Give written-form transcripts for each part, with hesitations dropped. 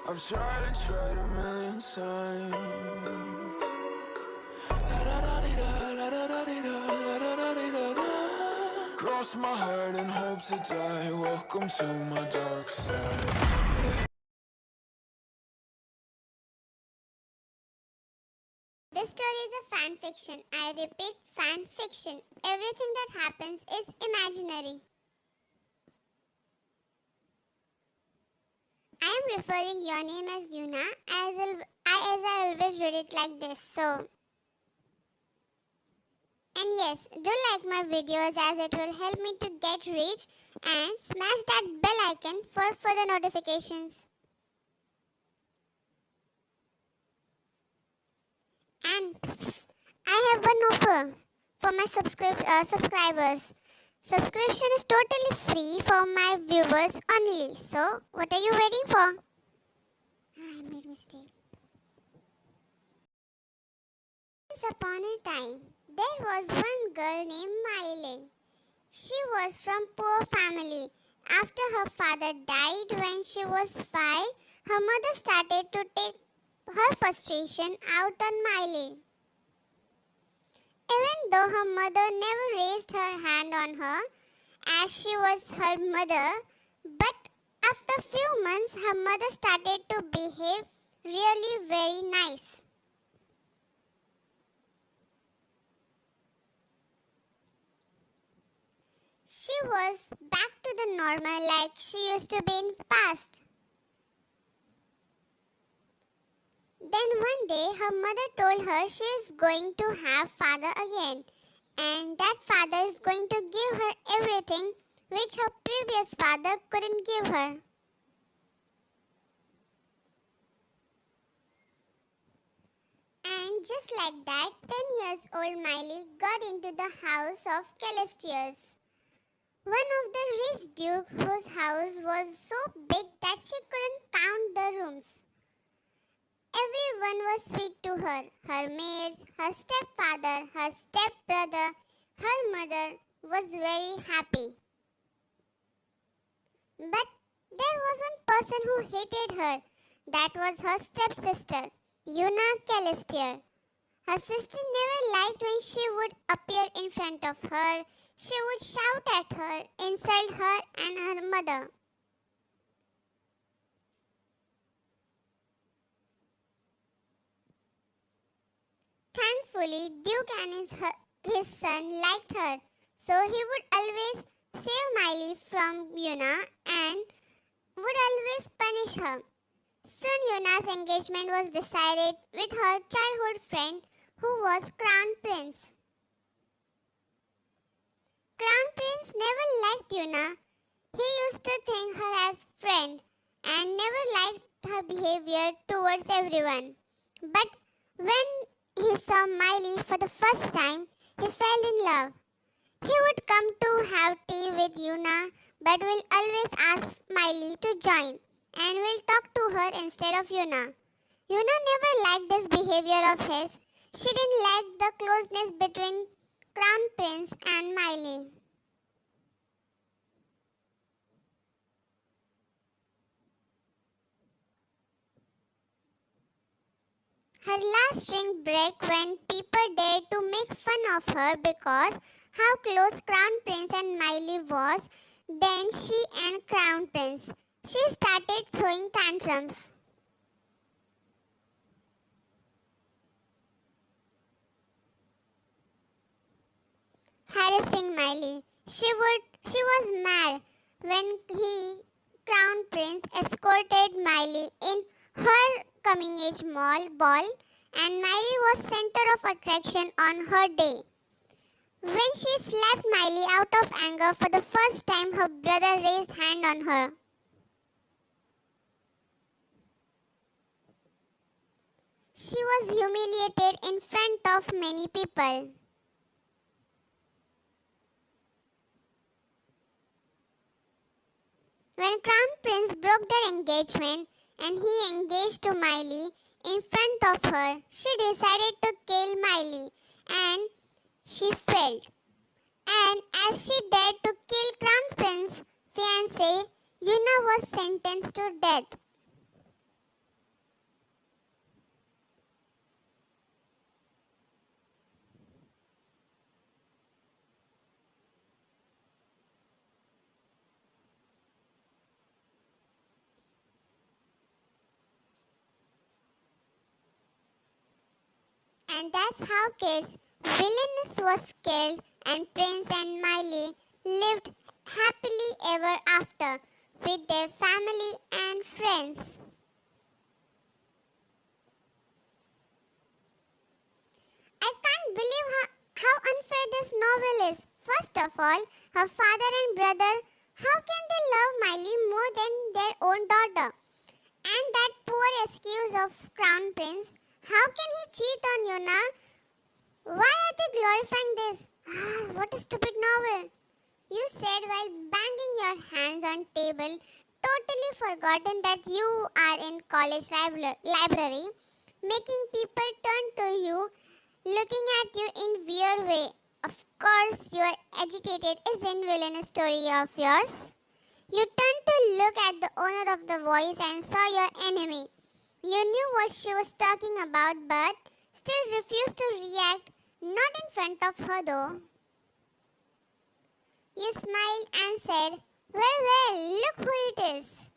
I've tried a million times. Cross my heart and hope to die. Welcome to my dark side. This story is a fan fiction. I repeat, fan fiction. Everything that happens is imaginary. I am referring your name as Yuna as I always read it like this. So, and yes, do like my videos as it will help me to get reach and smash that bell icon for further notifications. And I have one offer for my subscribers. Subscription is totally free for my viewers only. So, what are you waiting for? I made a mistake. Once upon a time, there was one girl named Miley. She was from poor family. After her father died when she was 5, her mother started to take her frustration out on Miley. Even though her mother never raised her hand on her, as she was her mother, but after few months her mother started to behave really very nice. She was back to the normal like she used to be in past. Then one day her mother told her she is going to have father again, and that father is going to give her everything which her previous father couldn't give her. And just like that, 10 years old Miley got into the house of Celestials. One of the rich duke whose house was so big that she couldn't count the rooms. Everyone was sweet to her. Her maids, her stepfather, her stepbrother, her mother was very happy. But there was one person who hated her. That was her stepsister, Yuna Celestial. Her sister never liked when she would appear in front of her. She would shout at her, insult her and her mother. Thankfully, Duke and his son liked her, so he would always save Miley from Yuna and would always punish her. Soon Yuna's engagement was decided with her childhood friend who was Crown Prince. Crown Prince never liked Yuna. He used to think her as friend and never liked her behavior towards everyone. But when he saw Miley for the first time, he fell in love. He would come to have tea with Yuna, but will always ask Miley to join and will talk to her instead of Yuna. Yuna never liked this behavior of his. She didn't like the closeness between Crown Prince and Miley. Her last string broke when people dared to make fun of her because how close Crown Prince and Miley was. Then she and Crown Prince. She started throwing tantrums. Harassing Miley. She was mad when Crown Prince, escorted Miley in her coming age ball and Miley was center of attraction on her day. When she slapped Miley out of anger for the first time, her brother raised hand on her. She was humiliated in front of many people. When Crown Prince broke their engagement and he engaged to Miley in front of her, she decided to kill Miley and she failed. And as she dared to kill Crown Prince's fiancée, Yuna was sentenced to death. And that's how kids Villainess was killed and Prince and Miley lived happily ever after with their family and friends. I can't believe how unfair this novel is. First of all, her father and brother, how can they love Miley more than their own daughter? And that poor excuse of Crown Prince, how can he cheat on Yuna? Why are they glorifying this? What a stupid novel. You said while banging your hands on table, totally forgotten that you are in college library, making people turn to you, looking at you in weird way. Of course, you are agitated. Isn't Villainess story of yours? You turned to look at the owner of the voice and saw your enemy. You knew what she was talking about, but still refused to react. Not in front of her, though. You smiled and said, well, look who it is.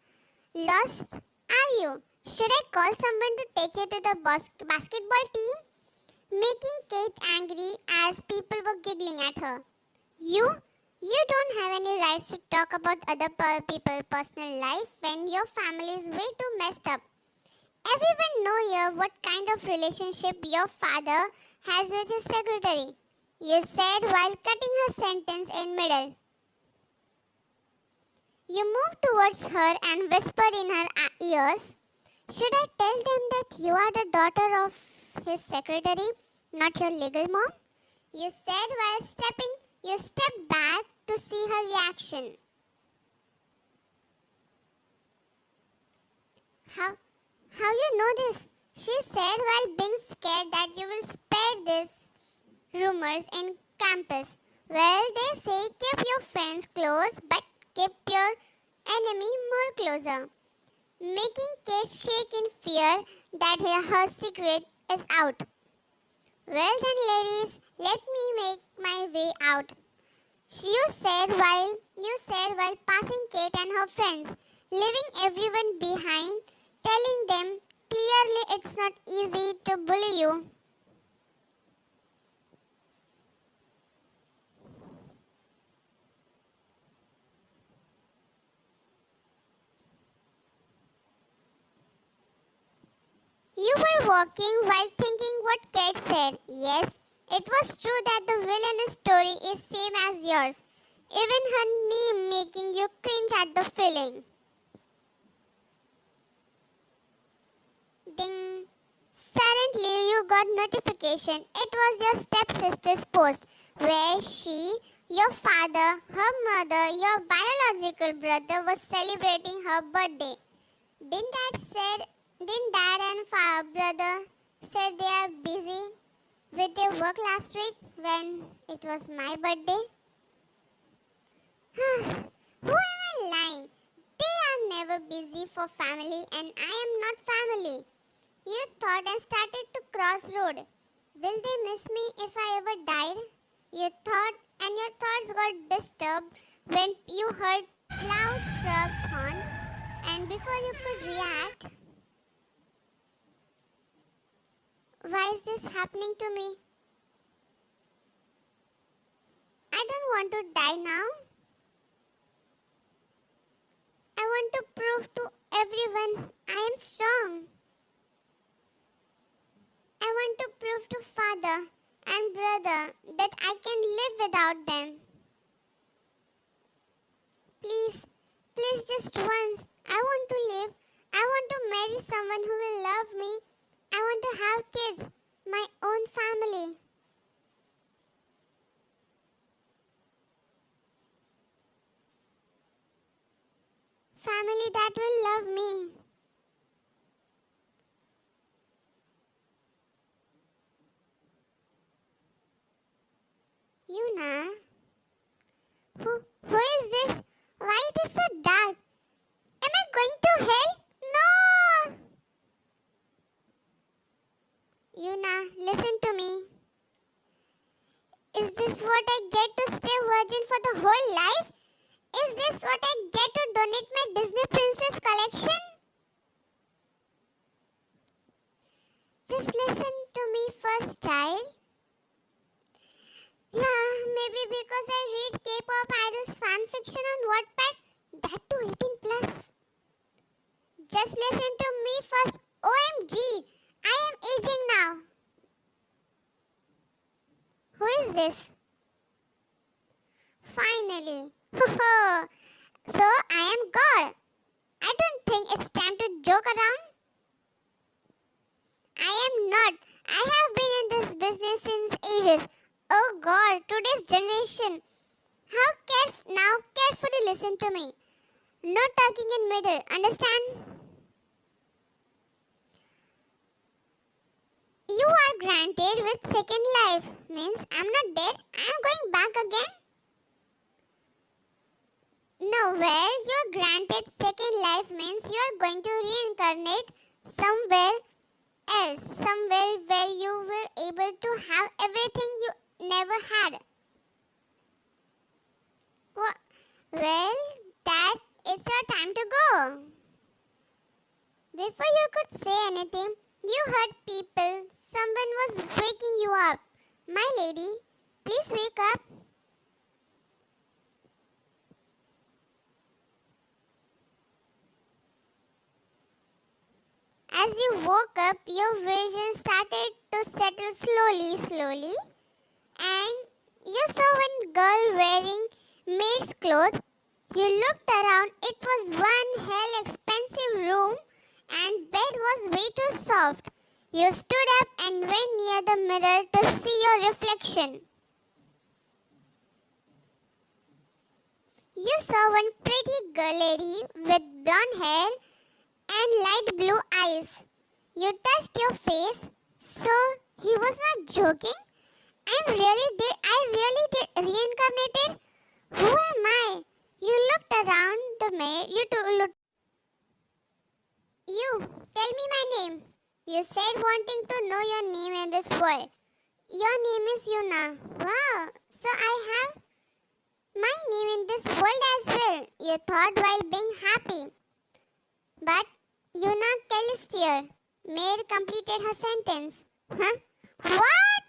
Lost, are you? Should I call someone to take you to the basketball team? Making Kate angry as people were giggling at her. You don't have any rights to talk about other people's personal life when your family is way too messed up. Everyone know here what kind of relationship your father has with his secretary. You said while cutting her sentence in middle. You moved towards her and whispered in her ears, should I tell them that you are the daughter of his secretary, not your legal mom? You said while you stepped back to see her reaction. How you know this? She said while being scared that you will spare these rumors in campus. Well, they say keep your friends close, but keep your enemy more closer. Making Kate shake in fear that her secret is out. Well then, ladies, let me make my way out. You said while passing Kate and her friends, leaving everyone behind, telling them clearly it's not easy to bully you. You were walking while thinking what Kate said. Yes, it was true that the Villainess story is same as yours. Even her name making you cringe at the feeling. Ding. Suddenly you got notification. It was your stepsister's post where she, your father, her mother, your biological brother was celebrating her birthday. Didn't dad and brother said they are busy with their work last week when it was my birthday? Who am I lying? They are never busy for family and I am not family. You thought and started to cross road. Will they miss me if I ever died? You thought and your thoughts got disturbed when you heard loud trucks horn and before you could react, why is this happening to me? I don't want to die now. I want to prove to everyone I am strong. I want to prove to father and brother that I can live without them. Please just once. I want to live. I want to marry someone who will love me. I want to have kids, my own family. Family that will love me. Yuna? Who is this? Why it is so dark? Am I going to hell? No! Yuna, listen to me. Is this what I get to stay virgin for the whole life? Is this what I get to donate my Disney Princess collection? Just listen to me first, child? Yeah, maybe because I read K-pop idols fanfiction on Wattpad, that too 18 plus. Just listen to me first. OMG, I am aging now. Who is this? Finally. So I am God. I don't think it's time to joke around. I am not. I have been in this business since ages. Oh God, today's generation. Now carefully listen to me. No talking in middle, understand? You are granted with second life. Means I'm not dead, I'm going back again. No, well, you're granted second life means you're going to reincarnate somewhere else. Somewhere where you were able to have everything you never had. Well, that it's your time to go. Before you could say anything, you heard people. Someone was waking you up. My lady, please wake up. As you woke up, your vision started to settle slowly, and you saw one girl wearing maid's clothes. You looked around, it was one hell expensive room, and bed was way too soft. You stood up and went near the mirror to see your reflection. You saw one pretty girl lady with blonde hair and light blue eyes. You touched your face, so he was not joking. I really did reincarnated. Who am I? You looked around the maid. You tell me my name. You said wanting to know your name in this world. Your name is Yuna. Wow, so I have my name in this world as well. You thought while being happy. But Yuna Calistier. Maid completed her sentence. Huh? What?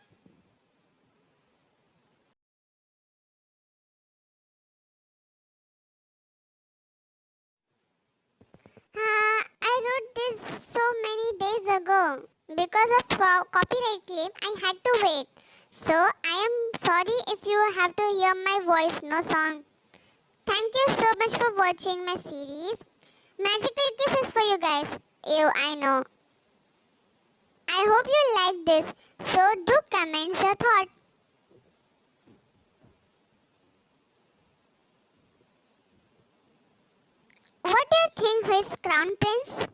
I wrote this so many days ago. Because of copyright claim, I had to wait. So I am sorry if you have to hear my voice, no song. Thank you so much for watching my series. Magical kisses for you guys. Ew, I know. I hope you like this. So do comment your thought. What do you think who is Crown Prince?